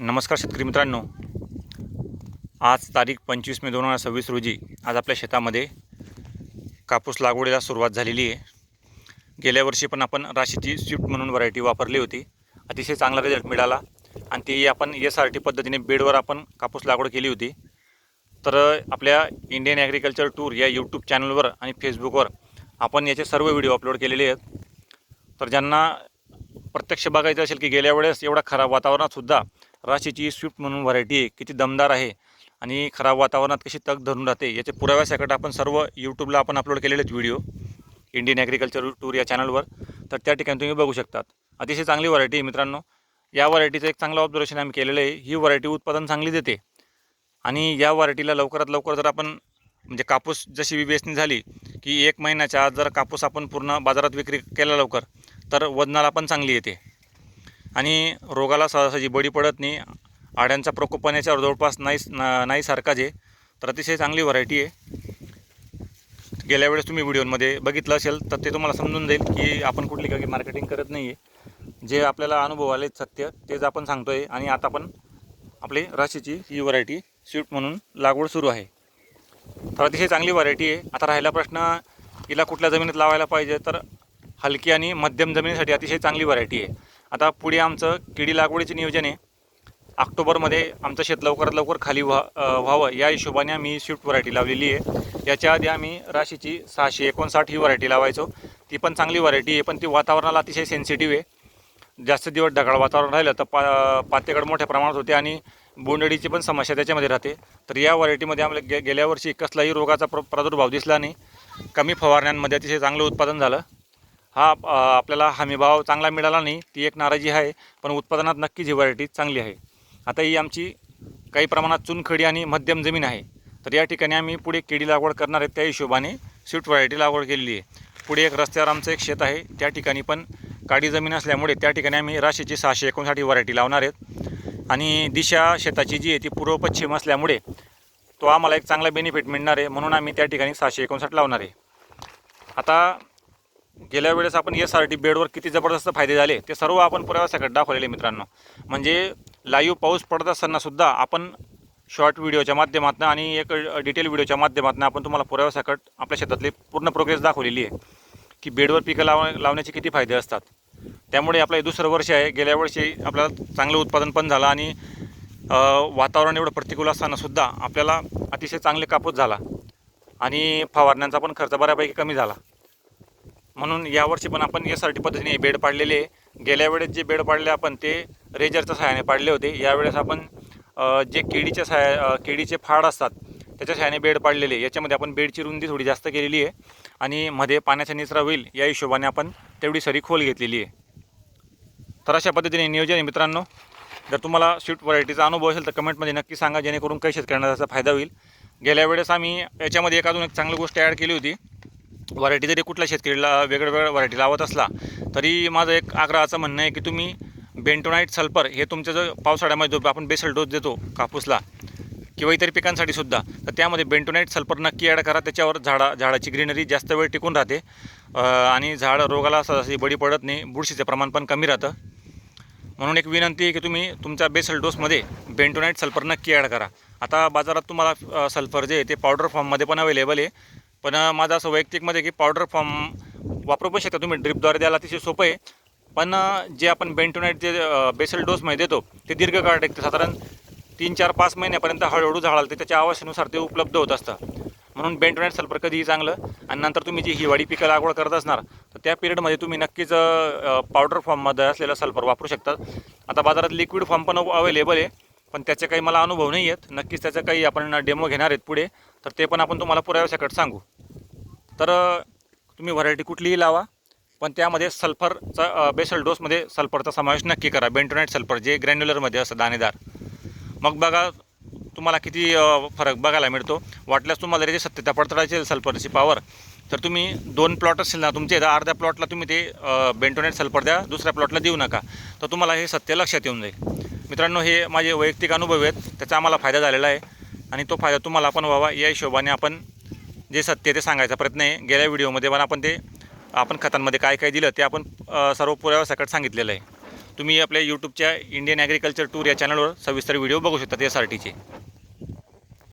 नमस्कार शेतकरी मित्रांनो, आज तारीख 25 मे 2026 रोजी आज आपल्या शेतामध्ये कापूस लागवडीला सुरुवात झालेली आहे. गेल्या वर्षी पण आपण राशीची स्विफ्ट म्हणून व्हरायटी वापरली होती. अतिशय चांगला रिझल्ट मिळाला आणि ती आपण SRT पद्धतीने बेडवर आपण कापूस लागवड केली होती. तर आपल्या इंडियन ॲग्रिकल्चर टूर या यूट्यूब चॅनलवर आणि फेसबुकवर आपण याचे सर्व व्हिडिओ अपलोड केलेले आहेत. तर ज्यांना प्रत्यक्ष बघायचं असेल की गेल्या वेळेस एवढा खराब वातावरणातसुद्धा राशीची स्विफ्ट म्हणून व्हरायटी आहे, किती दमदार आहे आणि खराब वातावरणात कशी तग धरून राहते याचे पुराव्यासकट आपण सर्व यूट्यूबला आपण अपलोड केलेले आहेत व्हिडिओ इंडियन ॲग्रिकल्चर टूर या चॅनलवर. तर त्या ठिकाणी तुम्ही बघू शकतात. अतिशय चांगली व्हरायटी आहे मित्रांनो. या व्हरायटीचं एक चांगलं ऑब्झर्वेशन आम्ही केलेलं आहे. ही व्हरायटी उत्पादन चांगली देते आणि या व्हरायटीला लवकरात लवकर जर आपण म्हणजे कापूस जशी वेचणी झाली की 1 महिन्याच्या आत जर कापूस आपण पूर्ण बाजारात विक्री केला लवकर तर वजनाला पण चांगली येते आणि रोगाला सहजासहजी बळी पडत नाही. आड्यांचा प्रकोप पण याच्यावर जवळपास नाही सारखाच आहे. तर अतिशय चांगली व्हरायटी आहे. गेल्या वेळेस तुम्ही व्हिडिओमध्ये बघितलं असेल तर ते तुम्हाला समजून जाईल की आपण कुठली काही मार्केटिंग करत नाही आहे. जे आपल्याला अनुभव आले सत्य तेच आपण सांगतो आहे. आणि आता पण आपली राशीची ही व्हरायटी स्विफ्ट म्हणून लागवड सुरू आहे. तर अतिशय चांगली व्हरायटी आहे. आता राहिला प्रश्न हिला कुठल्या जमिनीत लावायला पाहिजे, तर हलकी आणि मध्यम जमिनीसाठी अतिशय चांगली व्हरायटी आहे. आता पुढे आमचं किडी लागवडीचे नियोजन आहे. ऑक्टोबरमध्ये आमचं शेत लवकरात लवकर खाली व्हावं या हिशोबाने आम्ही स्विफ्ट व्हरायटी लावलेली आहे. याच्या आधी आम्ही राशीची 659 ही व्हरायटी लावायचो. ती पण चांगली व्हरायटी आहे, पण ती वातावरणाला अतिशय सेन्सिटिव्ह आहे. जास्त दिवस ढगाळ वातावरण राहिलं तर पातेगड मोठ्या प्रमाणात होते आणि बोंडअळीची पण समस्या त्याच्यामध्ये राहते. तर या व्हरायटीमध्ये आम्हाला गेल्या वर्षी कसलाही रोगाचा प्रादुर्भाव दिसला नाही. कमी फवारण्यांमध्ये अतिशय चांगलं उत्पादन झालं. आपल्याला हमीभाव चांगला मिळाला नाही, ती एक नाराजी आहे, पण उत्पादनात नक्कीच ही व्हरायटी चांगली आहे. आता ही आमची काही प्रमाणात चुनखडी आणि मध्यम जमीन आहे. तर या ठिकाणी आम्ही पुढे केळी लागवड करणार आहे. त्या हिशोबाने स्विफ्ट व्हरायटी लागवड केलेली आहे. पुढे एक रस्त्यावर आमचं एक शेत आहे, त्या ठिकाणी पण काडी जमीन असल्यामुळे त्या ठिकाणी आम्ही राशीची 659 ही व्हरायटी लावणार आहेत. आणि दिशा शेताची जी आहे ती पूर्व पश्चिम असल्यामुळे तो आम्हाला एक चांगला बेनिफिट मिळणार आहे, म्हणून आम्ही त्या ठिकाणी 659 लावणार आहे. आता गेल्या वेळेस आपण SRT बेडवर किती जबरदस्त फायदे झाले ते सर्व आपण पुराव्यासकट दाखवलेले मित्रांनो. म्हणजे लाईव्ह पाऊस पडत असतानासुद्धा आपण शॉर्ट व्हिडिओच्या माध्यमातून आणि एक डिटेल व्हिडिओच्या माध्यमातून आपण तुम्हाला पुराव्यासकट आपल्या शेतातली पूर्ण प्रोग्रेस दाखवलेली आहे की बेडवर पिकं लावण्याचे किती फायदे असतात. त्यामुळे आपलं हे दुसरं वर्ष आहे. गेल्या वर्षी आपल्याला चांगलं उत्पादन पण झालं आणि वातावरण एवढं प्रतिकूल असतानासुद्धा आपल्याला अतिशय चांगले कापूस झाला आणि फवारण्यांचा पण खर्च बऱ्यापैकी कमी झाला. म्हणून यावर्षी पण आपण SRT पद्धतीने बेड पाडलेले. गेल्या वेळेस जे बेड पाडले आपण ते रेजरच्या सहाय्याने पाडले होते. यावेळेस आपण जे केळीचे फाड असतात त्याच्या सहाय्याने बेड पाडलेले. याच्यामध्ये आपण बेडची रुंदी थोडी जास्त केलेली आहे आणि मध्ये पाण्याचा निचरा होईल या हिशोबाने आपण तेवढी सरी खोल घेतलेली आहे. तर अशा पद्धतीने नियोजन आहे मित्रांनो. जर तुम्हाला स्विफ्ट व्हरायटीचा अनुभव असेल तर कमेंटमध्ये नक्की सांगा, जेणेकरून काही शेतकऱ्यांना त्याचा फायदा होईल. गेल्या वेळेस आम्ही याच्यामध्ये अजून एक चांगली गोष्ट ॲड केली होती. व्हरायटी जरी कुठल्या शेतकरीला वेगळ्या व्हरायटी लावत असला तरी माझं एक आग्रहाचं म्हणणं आहे की तुम्ही बेंटोनाइट सल्फर हे तुमचं जो पावसाळ्यामध्ये जो आपण बेसल डोस देतो कापूसला किंवा इतर पिकांसाठी सुद्धा, तर त्यामध्ये बेंटोनाइट सल्फर नक्की ॲड करा. त्याच्यावर झाडाची ग्रीनरी जास्त वेळ टिकून राहते आणि झाड रोगाला सहजासहजी बळी पडत नाही. बुरशीचं प्रमाण पण कमी राहतं. म्हणून एक विनंती आहे की तुम्ही तुमच्या बेसल डोसमध्ये बेंटोनाइट सल्फर नक्की ॲड करा. आता बाजारात तुम्हाला सल्फर जे आहे ते पावडर फॉर्ममध्ये पण अवेलेबल आहे, पण माझं असं वैयक्तिकमध्ये की पावडर फॉर्म वापरू पण शकता तुम्ही. ड्रिपद्वारे द्यायला अतिशय सोपं आहे, पण जे आपण बेंटोनाइट जे बेसल डोसमध्ये देतो ते दीर्घकाळ टिकते. साधारण 3, 4, 5 महिन्यापर्यंत हळूहळू झाडाला ते त्याच्या आवश्यकतेनुसार ते उपलब्ध होत असतं. म्हणून बेंटोनाइट सल्फर कधीही चांगलं. आणि नंतर तुम्ही जी हिवाळी पिकं लागवड करत असणार तर त्या पिरियडमध्ये तुम्ही नक्कीच पावडर फॉर्ममध्ये असलेलं सल्फर वापरू शकता. आता बाजारात लिक्विड फॉर्म पण अवेलेबल आहे, पण त्याचे काही मला अनुभव नाही आहेत. नक्कीच त्याचं काही आपण डेमो घेणार आहेत पुढे, तर ते पण आपण तुम्हाला पुराव्यासकट सांगू. तर तुम्ही व्हरायटी कुठलीही लावा, पण त्यामध्ये सल्फरचा बेसल डोसमध्ये सल्फरचा समावेश नक्की करा. बेंटोनाइट सल्फर जे ग्रॅन्युलरमध्ये असतं दाणेदार. मग बघा तुम्हाला किती फरक बघायला मिळतो. वाटल्यास तुम्हाला त्याची सत्यता पडताळायची असेल सल्फरची पावर, तर तुम्ही 2 प्लॉट असेल ना तुमचे, तर अर्ध्या प्लॉटला तुम्ही ते बेंटोनाइट सल्फर द्या, दुसऱ्या प्लॉटला देऊ नका. तर तुम्हाला हे सत्य लक्षात येऊन जाईल. मित्रांनो, हे माझे वैयक्तिक अनुभव आहेत, त्याचा आम्हाला फायदा झालेला आहे आणि तो फायदा तुम्हाला पण व्हावा या हिशोबाने आपण जे सत्य ते सांगायचा प्रयत्न आहे. गेल्या व्हिडिओमध्ये पण आपण खतांमध्ये काय काय दिलं ते आपण सर्व पुराव्यासकट सांगितलेलं आहे. तुम्ही आपल्या यूट्यूबच्या इंडियन ॲग्रिकल्चर टूर या चॅनलवर सविस्तर व्हिडिओ बघू शकता SRTचे.